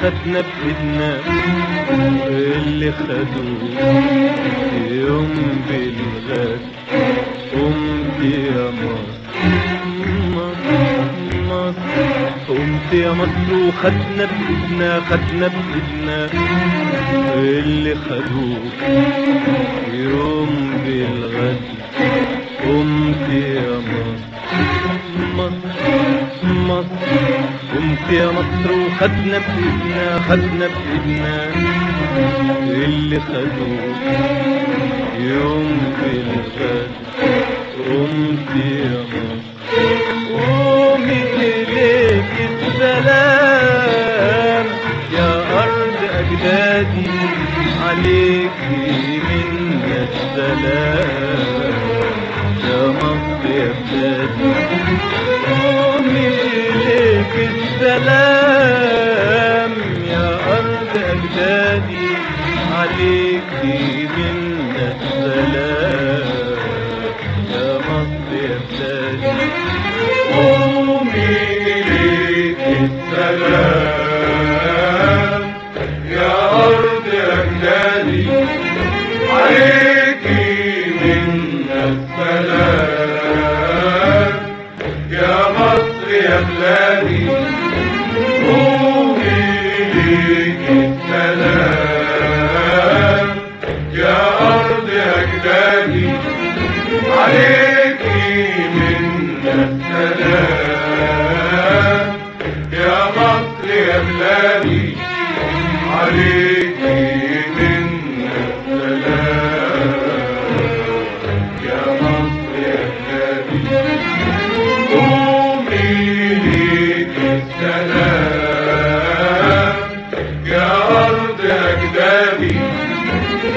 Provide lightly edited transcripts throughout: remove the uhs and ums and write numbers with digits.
خدنا بإيدنا اللي خدوه يوم بالغد. قمت يا مصر قمت يا مصر وخدنا بإيدنا اللي خدوه يوم بالغد. قمت يا مصر قمت يا مصر وخدنا بإيدنا اللي خدوه يوم بالغد. قمت يا مصر قومي إليك السلام يا أرض أجدادي، عليكي منا السلام يا مصر يا بلادي. قومي إليك السلام يا أرض أجدادي، عليكي منا السلام يا مصر يا بلادي. قومي إليك السلام يا أرض أجدادي، عليكي منا السلام يا مصر يا بلادي. قومي إليك السلام يا أرض أجدادي، عليكي منا السلام يا مصر يا بلادي. عليكي منا السلام يا مصر يا بلادي. قومي أرض أجدادي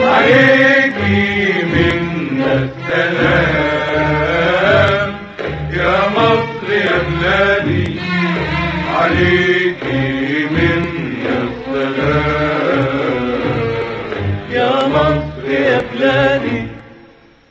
عليكي منا السلام